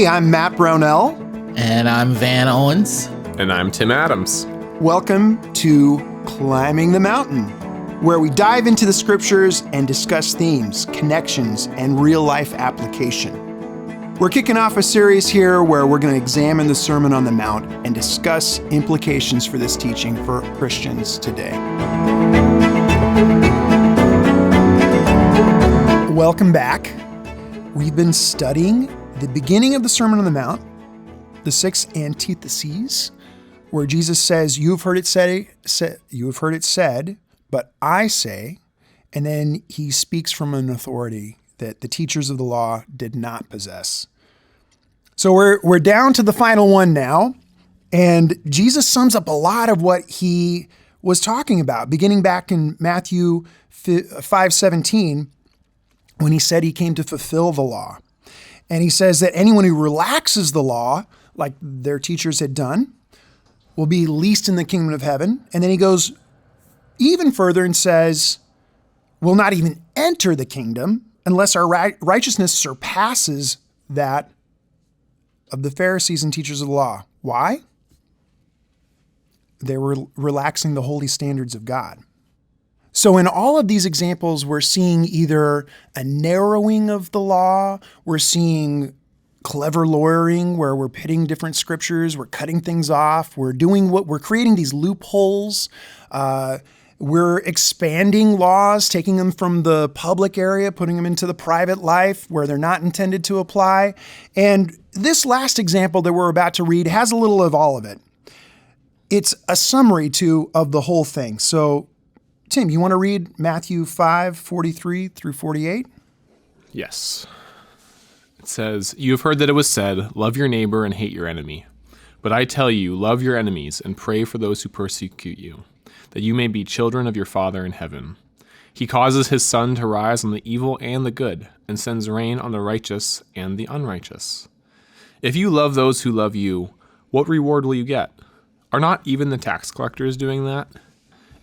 I'm Matt Brownell. And I'm Van Owens. And I'm Tim Adams. Welcome to Climbing the Mountain, where we dive into the scriptures and discuss themes, connections, and real-life application. We're kicking off a series here where we're going to examine the Sermon on the Mount and discuss implications for this teaching for Christians today. Welcome back. We've been studying the beginning of the Sermon on the Mount, the 6 antitheses, where Jesus says, "You have heard it said, but I say," and then he speaks from an authority that the teachers of the law did not possess. So we're down to the final one now, and Jesus sums up a lot of what he was talking about, beginning back in Matthew 5:17, when he said he came to fulfill the law. And he says that anyone who relaxes the law, like their teachers had done, will be least in the kingdom of heaven. And then he goes even further and says, will not even enter the kingdom unless our righteousness surpasses that of the Pharisees and teachers of the law. Why? They were relaxing the holy standards of God. So in all of these examples, we're seeing either a narrowing of the law, we're seeing clever lawyering where we're pitting different scriptures, we're cutting things off, we're creating these loopholes, we're expanding laws, taking them from the public area, putting them into the private life where they're not intended to apply. And this last example that we're about to read has a little of all of it. It's a summary too of the whole thing. So Tim, you want to read Matthew 5:43 through 48? Yes. It says, "You have heard that it was said, 'Love your neighbor and hate your enemy.' But I tell you, love your enemies and pray for those who persecute you, that you may be children of your Father in heaven. He causes his sun to rise on the evil and the good, and sends rain on the righteous and the unrighteous. If you love those who love you, what reward will you get? Are not even the tax collectors doing that?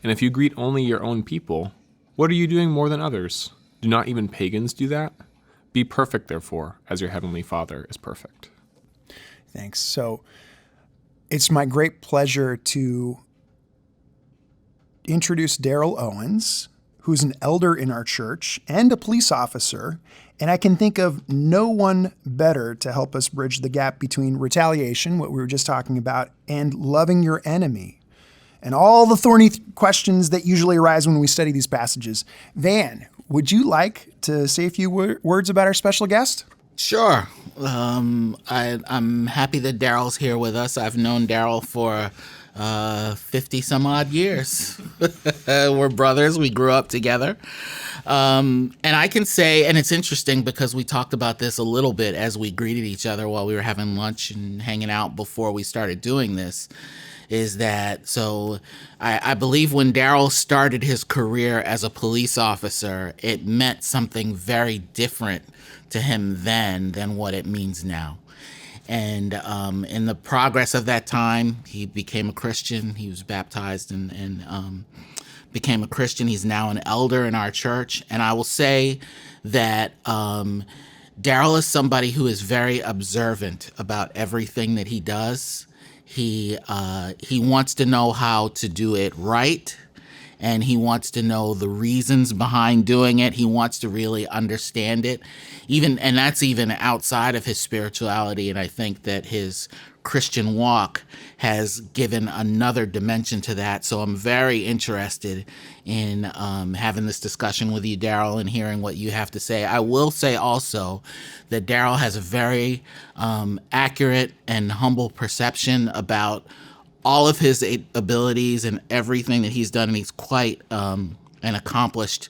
And if you greet only your own people, what are you doing more than others? Do not even pagans do that? Be perfect, therefore, as your heavenly Father is perfect." Thanks. So it's my great pleasure to introduce Daryl Owens, who's an elder in our church and a police officer, and I can think of no one better to help us bridge the gap between retaliation, what we were just talking about, and loving your enemy, and all the thorny questions that usually arise when we study these passages. Van, would you like to say a few words about our special guest? Sure. I'm happy that Daryl's here with us. I've known Daryl for 50 some odd years. We're brothers. We grew up together. And I can say, and it's interesting because we talked about this a little bit as we greeted each other while we were having lunch and hanging out before we started doing this, is that, so I believe when Daryl started his career as a police officer, it meant something very different to him then than what it means now. And in the progress of that time, he became a Christian. He was baptized and became a Christian. He's now an elder in our church. And I will say that Daryl is somebody who is very observant about everything that he does. He wants to know how to do it right, and he wants to know the reasons behind doing it. He wants to really understand it, and that's even outside of his spirituality. And I think that his Christian walk has given another dimension to that. So I'm very interested in having this discussion with you, Daryl, and hearing what you have to say. I will say also that Daryl has a very accurate and humble perception about all of his abilities and everything that he's done. And he's quite an accomplished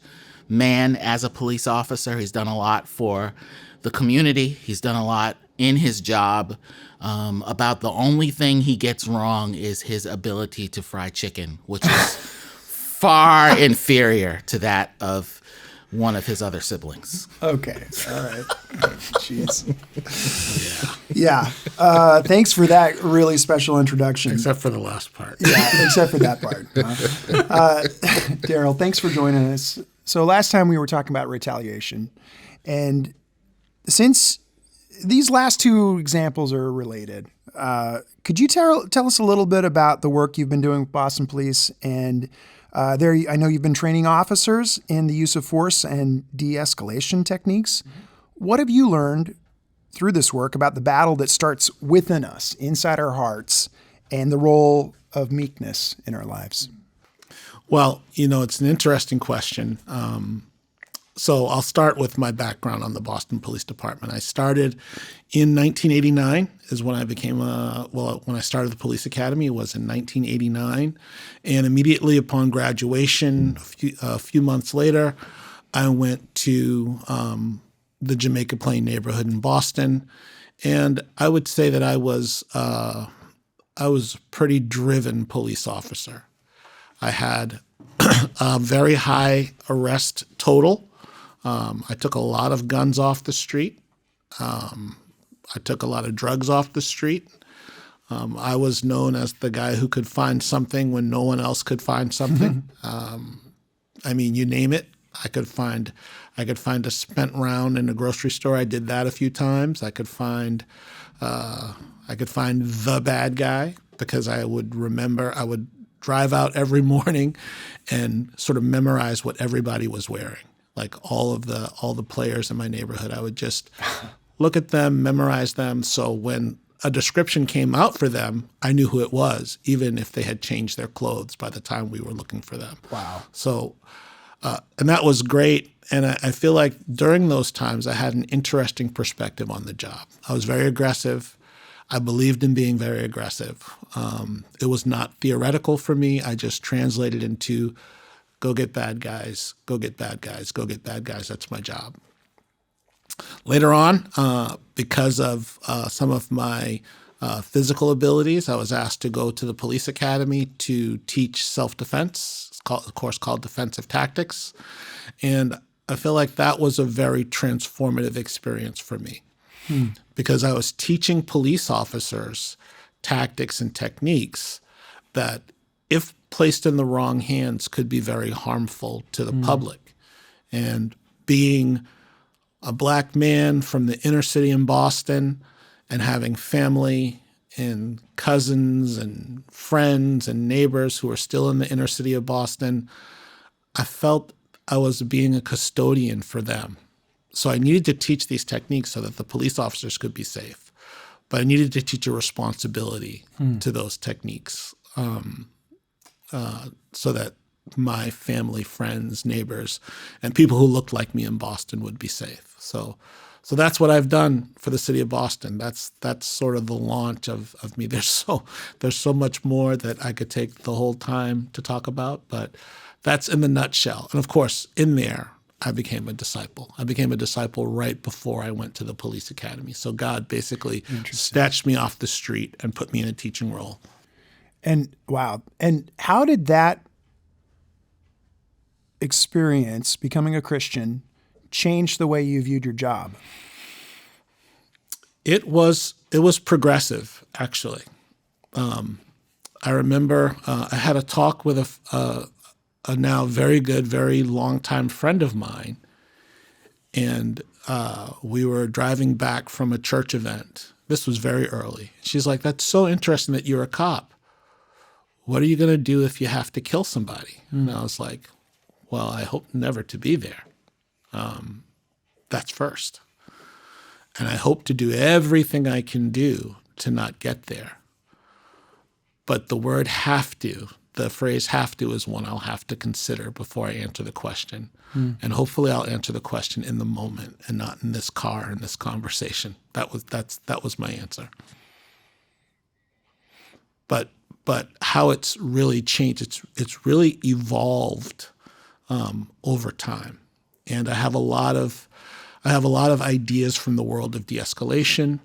man as a police officer. He's done a lot for the community. He's done a lot in his job. About the only thing he gets wrong is his ability to fry chicken, which is far inferior to that of one of his other siblings. Okay. All right. Jeez. Yeah. Thanks for that really special introduction. Except for the last part. Yeah, except for that part. Daryl, thanks for joining us. So last time we were talking about retaliation. And since these last two examples are related. Could you tell us a little bit about the work you've been doing with Boston Police? And I know you've been training officers in the use of force and de-escalation techniques. Mm-hmm. What have you learned through this work about the battle that starts within us, inside our hearts, and the role of meekness in our lives? Well, it's an interesting question. So I'll start with my background on the Boston Police Department. I started in 1989 is when I became when I started the police academy. It was in 1989. And immediately upon graduation, a few months later, I went to the Jamaica Plain neighborhood in Boston. And I would say that I was a pretty driven police officer. I had a very high arrest total. I took a lot of guns off the street. I took a lot of drugs off the street. I was known as the guy who could find something when no one else could find something. You name it. I could find a spent round in a grocery store. I did that a few times. I could find the bad guy because I would drive out every morning and sort of memorize what everybody was wearing. Like all the players in my neighborhood, I would just look at them, memorize them. So when a description came out for them, I knew who it was, even if they had changed their clothes by the time we were looking for them. Wow. So, and that was great. And I feel like during those times, I had an interesting perspective on the job. I was very aggressive. I believed in being very aggressive. It was not theoretical for me. I just translated into go get bad guys, go get bad guys, go get bad guys. That's my job. Later on, because of some of my physical abilities, I was asked to go to the police academy to teach self-defense. It's a course called Defensive Tactics. And I feel like that was a very transformative experience for me because I was teaching police officers tactics and techniques that, if placed in the wrong hands, could be very harmful to the public. And being a Black man from the inner city in Boston and having family and cousins and friends and neighbors who are still in the inner city of Boston, I felt I was being a custodian for them. So I needed to teach these techniques so that the police officers could be safe. But I needed to teach a responsibility to those techniques so that my family, friends, neighbors, and people who looked like me in Boston would be safe. So that's what I've done for the city of Boston. That's sort of the launch of me. There's so much more that I could take the whole time to talk about, but that's in the nutshell. And of course, in there, I became a disciple. I became a disciple right before I went to the police academy. So God basically snatched me off the street and put me in a teaching role. And wow. And how did that experience, becoming a Christian, change the way you viewed your job? It was progressive, actually. I remember I had a talk with a now very good, very long-time friend of mine, and we were driving back from a church event. This was very early. She's like, "That's so interesting that you're a cop. What are you going to do if you have to kill somebody?" And I was like, "Well, I hope never to be there. That's first. And I hope to do everything I can do to not get there. But the word have to, the phrase have to, is one I'll have to consider before I answer the question. And hopefully I'll answer the question in the moment and not in this car, in this conversation." That was my answer. But how it's really changed, it's really evolved over time. And I have a lot of ideas from the world of de-escalation,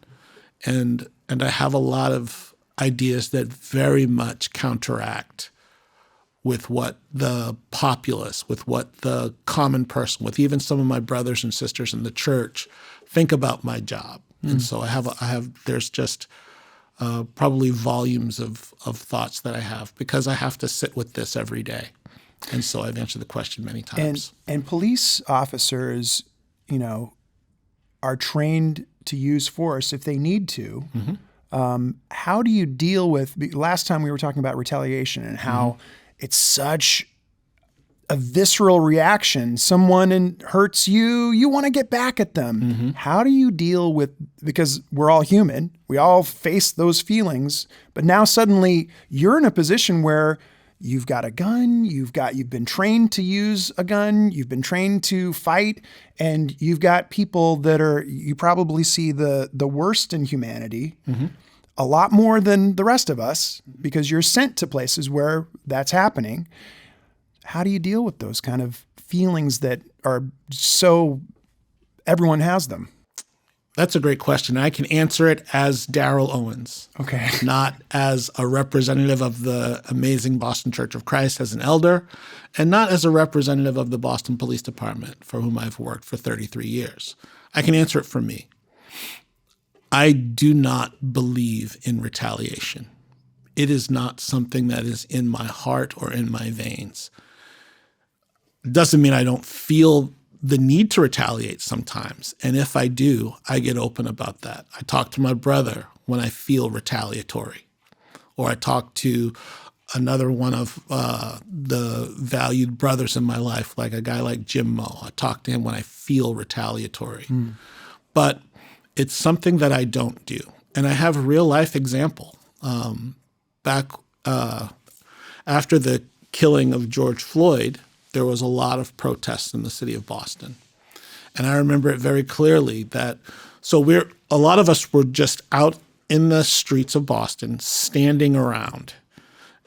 and I have a lot of ideas that very much counteract with what the populace, with what the common person, with even some of my brothers and sisters in the church think about my job. And so there's just probably volumes of thoughts that I have because I have to sit with this every day. And so I've answered the question many times. And police officers, are trained to use force if they need to. How do you deal with, last time we were talking about retaliation and how it's such a visceral reaction. Someone hurts you, you want to get back at them. How do you deal with, because we're all human, we all face those feelings, but now suddenly you're in a position where you've got a gun, you've been trained to use a gun, you've been trained to fight, and you've got people that you probably see the worst in humanity, a lot more than the rest of us, because you're sent to places where that's happening. How do you deal with those kind of feelings that are so, everyone has them? That's a great question. I can answer it as Daryl Owens. Okay. Not as a representative of the amazing Boston Church of Christ as an elder, and not as a representative of the Boston Police Department, for whom I've worked for 33 years. I can answer it for me. I do not believe in retaliation. It is not something that is in my heart or in my veins. It doesn't mean I don't feel the need to retaliate sometimes. And if I do, I get open about that. I talk to my brother when I feel retaliatory, or I talk to another one of the valued brothers in my life, like a guy like Jim Moe. I talk to him when I feel retaliatory. But it's something that I don't do. And I have a real life example. Back after the killing of George Floyd, there was a lot of protests in the city of Boston. And I remember it very clearly that, a lot of us were just out in the streets of Boston, standing around.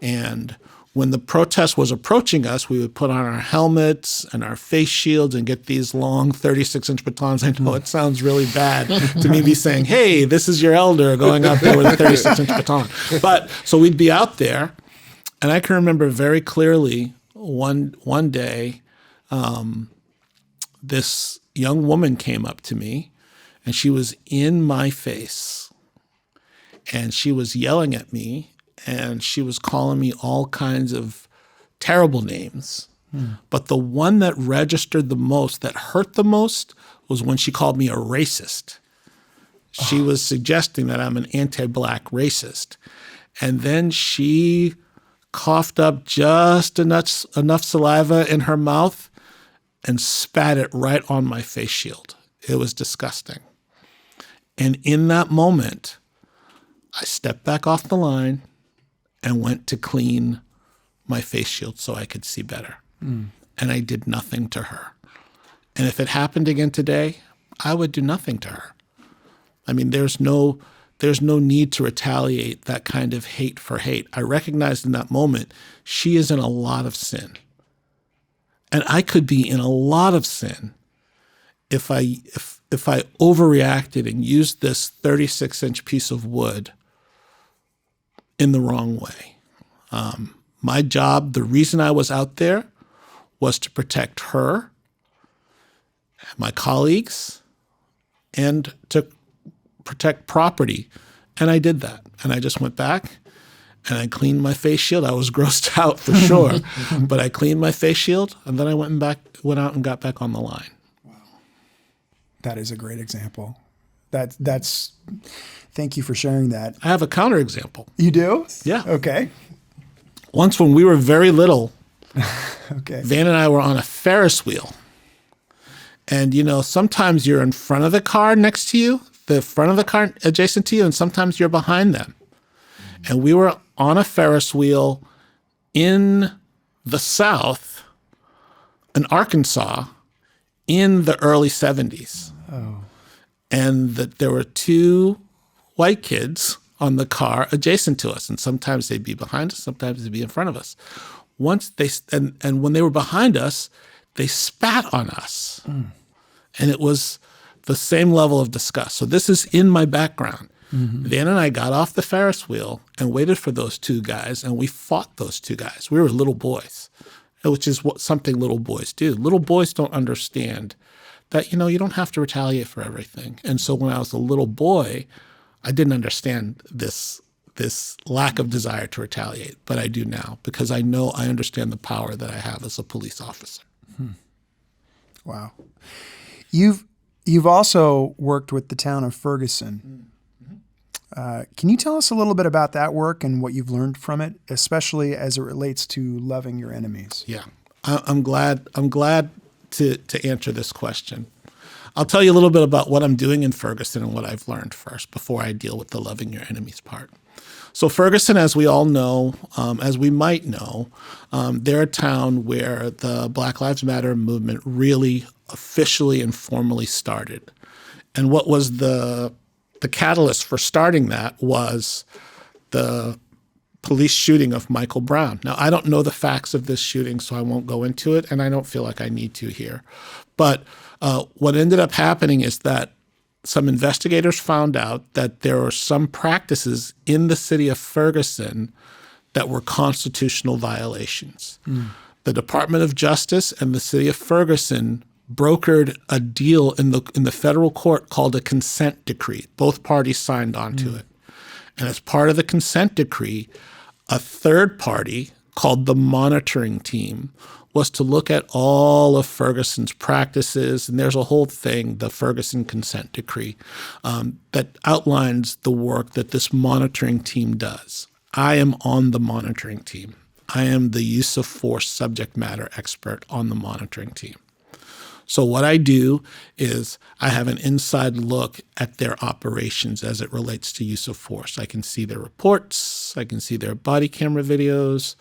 And when the protest was approaching us, we would put on our helmets and our face shields and get these long 36-inch batons. I know it sounds really bad to me be saying, hey, this is your elder going out there with a 36-inch baton. But so we'd be out there. And I can remember very clearly one day, this young woman came up to me, and she was in my face, and she was yelling at me, and she was calling me all kinds of terrible names. But the one that registered the most, that hurt the most, was when she called me a racist. She was suggesting that I'm an anti-Black racist. And then she coughed up just enough saliva in her mouth and spat it right on my face shield. It was disgusting. And in that moment, I stepped back off the line and went to clean my face shield so I could see better. And I did nothing to her. And if it happened again today, I would do nothing to her. I mean, there's no need to retaliate that kind of hate for hate. I recognized in that moment she is in a lot of sin. And I could be in a lot of sin if I overreacted and used this 36-inch piece of wood in the wrong way. My job, the reason I was out there, was to protect her, my colleagues, and to protect property. And I did that. And I just went back and I cleaned my face shield. I was grossed out for sure, but I cleaned my face shield, and then I went out and got back on the line. Wow. That is a great example. That's thank you for sharing that. I have a counterexample. You do? Yeah. Okay. Once when we were very little, okay, Van and I were on a Ferris wheel. And, sometimes you're in front of the car next to you, the front of the car adjacent to you, and sometimes you're behind them. And we were on a Ferris wheel in the South, in Arkansas, in the early 70s. Oh. And that there were two white kids on the car adjacent to us. And sometimes they'd be behind us, sometimes they'd be in front of us. And when they were behind us, they spat on us. And it was the same level of disgust. So this is in my background. Van and I got off the Ferris wheel and waited for those two guys, and we fought those two guys. We were little boys, which is something little boys do. Little boys don't understand that, you don't have to retaliate for everything. And so when I was a little boy, I didn't understand this lack of desire to retaliate, but I do now because I understand the power that I have as a police officer. Wow. You've You've also worked with the town of Ferguson. Can you tell us a little bit about that work and what you've learned from it, especially as it relates to loving your enemies? Yeah, I'm glad to answer this question. I'll tell you a little bit about what I'm doing in Ferguson and what I've learned first before I deal with the loving your enemies part. So Ferguson, as we all know, as we might know, they're a town where the Black Lives Matter movement really officially and formally started. And what was the catalyst for starting that was the police shooting of Michael Brown. Now, I don't know the facts of this shooting, so I won't go into it, and I don't feel like I need to here. But what ended up happening is that some investigators found out that there were some practices in the city of Ferguson that were constitutional violations. The Department of Justice and the city of Ferguson brokered a deal in the federal court called a consent decree. Both parties signed on to it. And as part of the consent decree, a third party called the monitoring team was to look at all of Ferguson's practices. And there's a whole thing, the Ferguson consent decree, that outlines the work that this monitoring team does. I am on the monitoring team. I am the use of force subject matter expert on the monitoring team. So what I do is I have an inside look at their operations as it relates to use of force. I can see their reports. I can see their body camera videos.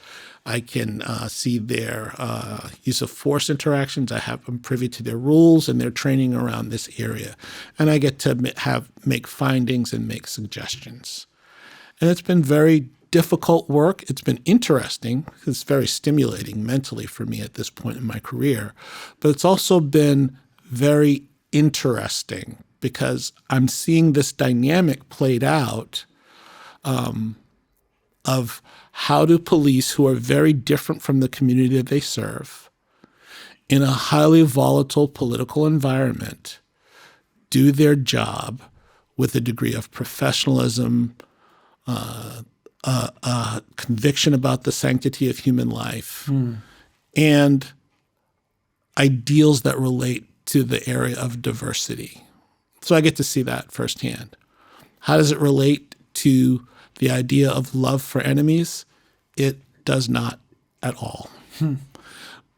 I can see their use of force interactions. I'm privy to their rules and their training around this area. And I get to make findings and make suggestions. And it's been very difficult work. It's been interesting. It's very stimulating mentally for me at this point in my career. But it's also been very interesting because I'm seeing this dynamic played out of how do police who are very different from the community that they serve in a highly volatile political environment do their job with a degree of professionalism, conviction about the sanctity of human life, and ideals that relate to the area of diversity. So I get to see that firsthand. How does it relate to the idea of love for enemies? It does not at all.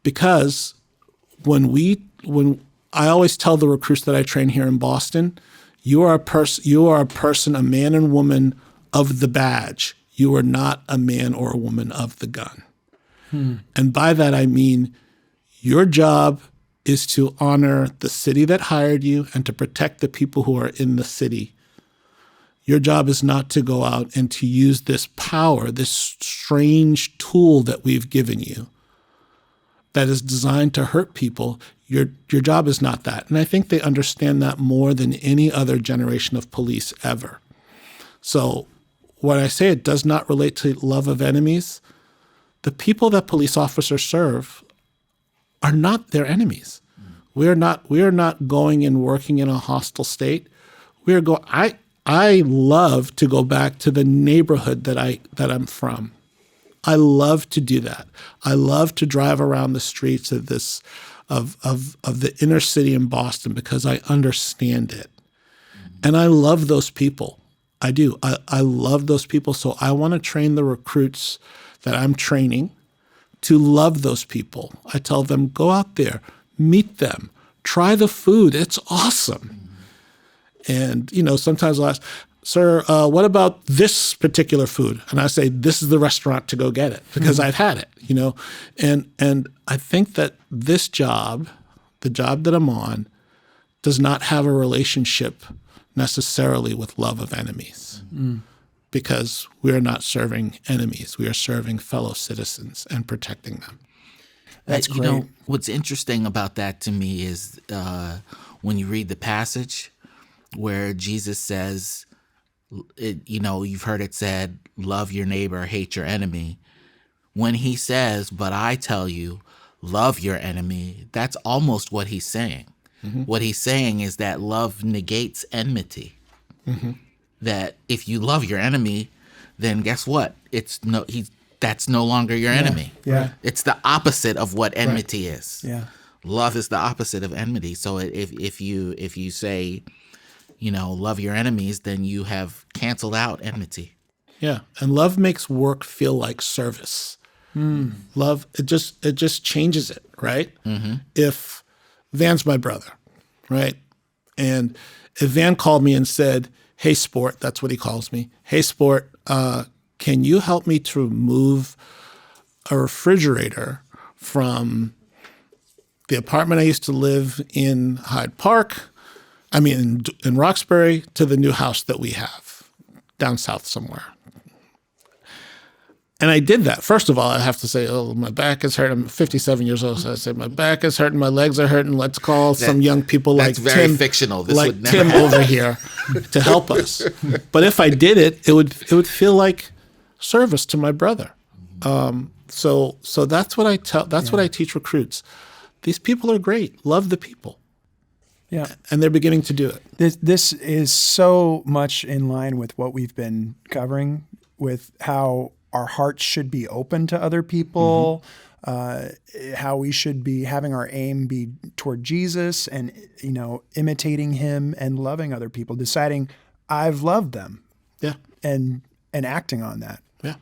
Because when I always tell the recruits that I train here in Boston, you are a person, a man and woman of the badge. You are not a man or a woman of the gun. And by that, I mean your job is to honor the city that hired you and to protect the people who are in the city. Your job is not to go out and to use this power, this strange tool that we've given you that is designed to hurt people. Your job is not that. And I think they understand that more than any other generation of police ever. So when I say it does not relate to love of enemies, the people that police officers serve are not their enemies. We are not going and working in a hostile state. I love to go back to the neighborhood that I'm from. I love to do that. I love to drive around the streets of the inner city in Boston because I understand it. And I love those people. I do. I love those people. So I want to train the recruits that I'm training to love those people. I tell them, go out there, meet them, try the food. It's awesome. And, sometimes I'll ask, sir, what about this particular food? And I say, this is the restaurant to go get it because I've had it, And I think that this job, the job that I'm on, does not have a relationship necessarily with love of enemies because we are not serving enemies. We are serving fellow citizens and protecting them. That's great. What's interesting about that to me is when you read the passage where Jesus says, you've heard it said, love your neighbor, hate your enemy. When he says, but I tell you, love your enemy, that's almost what he's saying. What he's saying is that love negates enmity. That if you love your enemy, then guess what? That's no longer your enemy. Yeah. It's the opposite of what enmity is. Yeah. love is the opposite of enmity. So if you say, love your enemies, then you have canceled out enmity. Yeah, and love makes work feel like service. Love, it just changes it, right? If Van's my brother, right? And if Van called me and said, "Hey, Sport," that's what he calls me. "Hey, Sport, can you help me to move a refrigerator from the apartment I used to live in Hyde Park, in Roxbury, to the new house that we have down south somewhere?" And I did that. First of all, I have to say, "Oh, my back is hurting." I'm 57 years old, so I say, "My back is hurting, my legs are hurting. Let's call some young people like That's very Tim, fictional. This like would never Tim over here to help us." But if I did it, it would feel like service to my brother. So that's what I tell. That's what I teach recruits. These people are great. Love the people. Yeah. And they're beginning to do it. This is so much in line with what we've been covering, with how our hearts should be open to other people, how we should be having our aim be toward Jesus and, imitating him and loving other people, deciding I've loved them. Yeah. And acting on that. Yeah.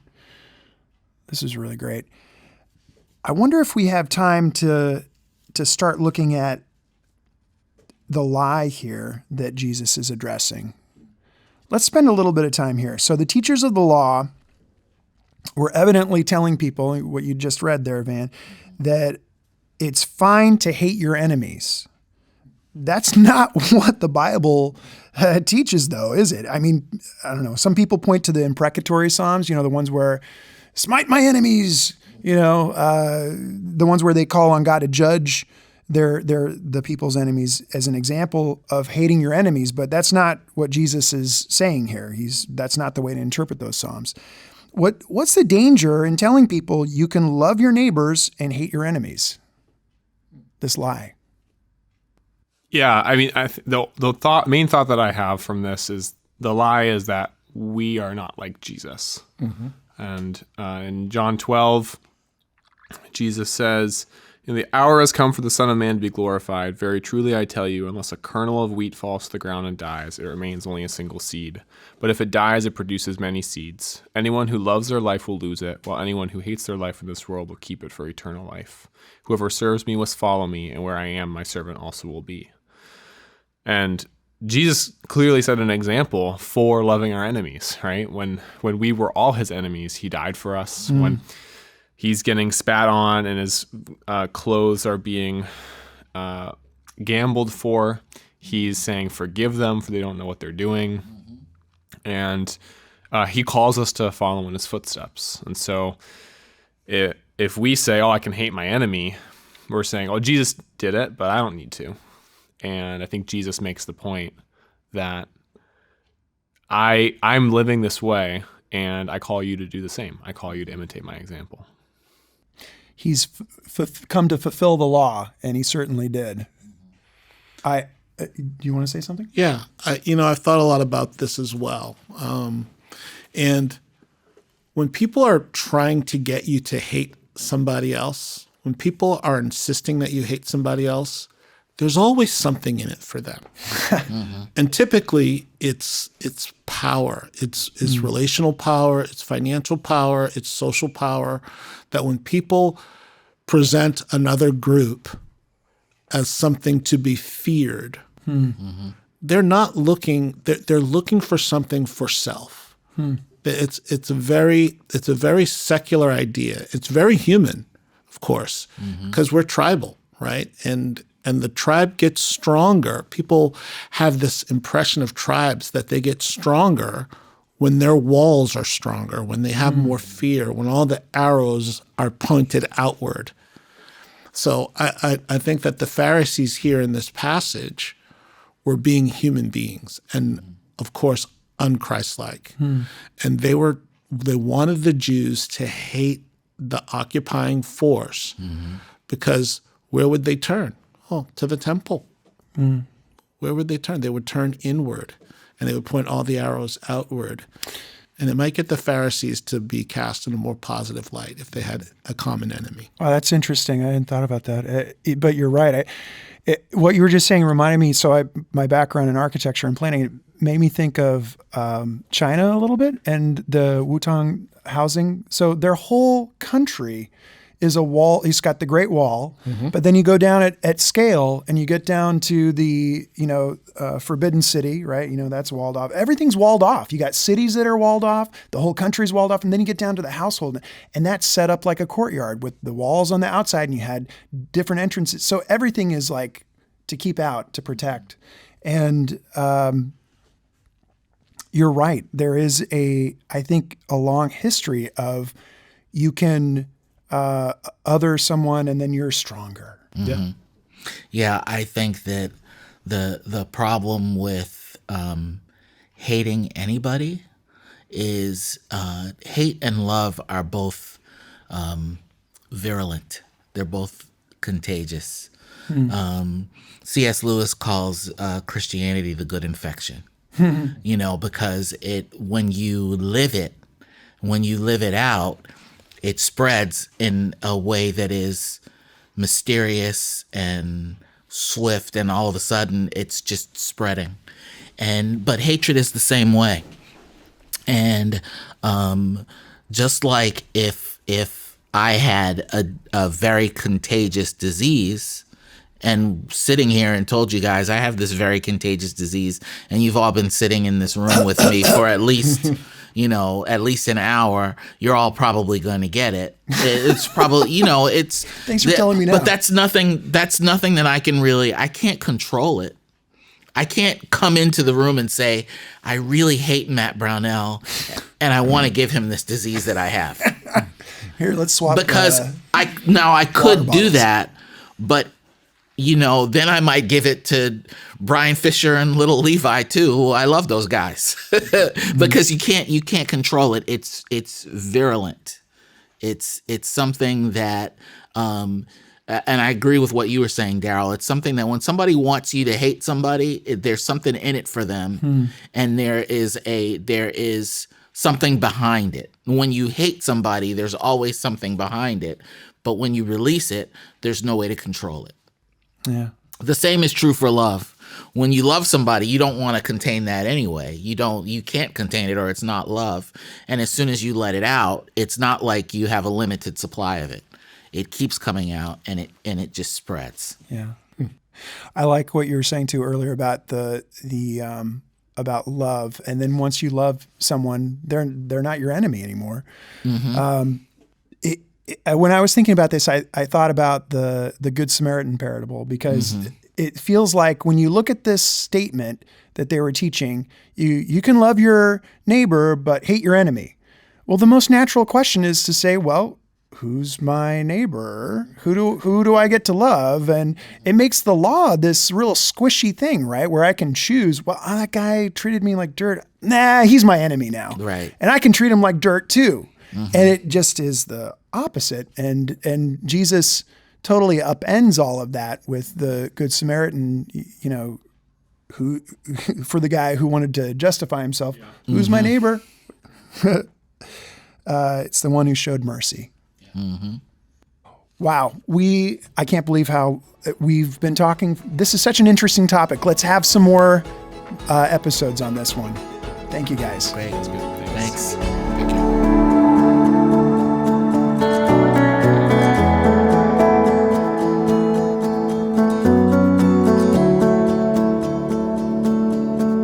This is really great. I wonder if we have time to start looking at the lie here that Jesus is addressing. Let's spend a little bit of time here. So the teachers of the law were evidently telling people, what you just read there, Van, that it's fine to hate your enemies. That's not what the Bible teaches, though, is it? I mean, I don't know. Some people point to the imprecatory Psalms, the ones where smite my enemies, the ones where they call on God to judge the people's enemies as an example of hating your enemies. But that's not what Jesus is saying here. That's not the way to interpret those Psalms. What's the danger in telling people you can love your neighbors and hate your enemies? This lie. Yeah, I mean, the main thought that I have from this is the lie is that we are not like Jesus. And in John 12, Jesus says, "The hour has come for the Son of Man to be glorified. Very truly I tell you, unless a kernel of wheat falls to the ground and dies, it remains only a single seed. But if it dies, it produces many seeds. Anyone who loves their life will lose it, while anyone who hates their life in this world will keep it for eternal life. Whoever serves me must follow me, and where I am, my servant also will be." And Jesus clearly set an example for loving our enemies, right? When we were all his enemies, he died for us. When he's getting spat on and his clothes are being gambled for, he's saying, "Forgive them, for they don't know what they're doing." And he calls us to follow in his footsteps. And so if we say, "Oh, I can hate my enemy," we're saying, "Oh, Jesus did it, but I don't need to." And I think Jesus makes the point that I'm living this way, and I call you to do the same. I call you to imitate my example. He's come to fulfill the law, and he certainly did. Do you want to say something? Yeah. I've thought a lot about this as well. And when people are trying to get you to hate somebody else, when people are insisting that you hate somebody else, there's always something in it for them. And typically it's power. It's relational power, it's financial power, it's social power, that when people present another group as something to be feared, they're not looking, they're looking for something for self. It's a very secular idea. It's very human, of course, because we're tribal, right? And the tribe gets stronger. People have this impression of tribes that they get stronger when their walls are stronger, when they have more fear, when all the arrows are pointed outward. So I think that the Pharisees here in this passage were being human beings and, of course, un-Christ-like. And they wanted the Jews to hate the occupying force because where would they turn? Oh, to the temple. Where would they turn? They would turn inward, and they would point all the arrows outward. And it might get the Pharisees to be cast in a more positive light if they had a common enemy. Oh, that's interesting. I hadn't thought about that. But you're right. What you were just saying reminded me, my background in architecture and planning, it made me think of China a little bit and the Wutong housing. So their whole country is a wall. He's got the Great Wall, but then you go down at scale and you get down to the, Forbidden City, right? That's walled off. Everything's walled off. You got cities that are walled off. The whole country's walled off. And then you get down to the household and that's set up like a courtyard with the walls on the outside and you had different entrances. So everything is like to keep out, to protect. And you're right. There is I think a long history of you can other someone and then you're stronger. Yeah. Yeah, I think that the problem with hating anybody is hate and love are both virulent. They're both contagious. C.S. Lewis calls Christianity the good infection. Because when you live it out, it spreads in a way that is mysterious and swift, and all of a sudden it's just spreading. But hatred is the same way. And just like if I had a very contagious disease and sitting here and told you guys I have this very contagious disease, and you've all been sitting in this room with me for at least an hour, you're all probably going to get it. It's probably, it's. Thanks for telling me now. But that's nothing that I can't control it. I can't come into the room and say, I really hate Matt Brownell and I want to give him this disease that I have. Here, let's swap. Because I could do that, but then I might give it to Brian Fisher and Little Levi too. I love those guys because you can't control it. It's virulent. It's something that, and I agree with what you were saying, Daryl. It's something that when somebody wants you to hate somebody, there's something in it for them, and there is something behind it. When you hate somebody, there's always something behind it, but when you release it, there's no way to control it. Yeah. The same is true for love. When you love somebody, you don't want to contain that anyway. You can't contain it, or it's not love. And as soon as you let it out, it's not like you have a limited supply of it. It keeps coming out, and it just spreads. Yeah. I like what you were saying too earlier about about love. And then once you love someone, they're not your enemy anymore. When I was thinking about this, I thought about the Good Samaritan parable, because it feels like when you look at this statement that they were teaching, you can love your neighbor but hate your enemy. Well, the most natural question is to say, well, who's my neighbor? Who do I get to love? And it makes the law this real squishy thing, right? Where I can choose, well, that guy treated me like dirt. Nah, he's my enemy now. Right. And I can treat him like dirt too. And it just is the opposite. And Jesus totally upends all of that with the Good Samaritan, who for the guy who wanted to justify himself. Yeah. Who's my neighbor? It's the one who showed mercy. Wow. I can't believe how we've been talking. This is such an interesting topic. Let's have some more episodes on this one. Thank you, guys. Great. That's good. Thanks.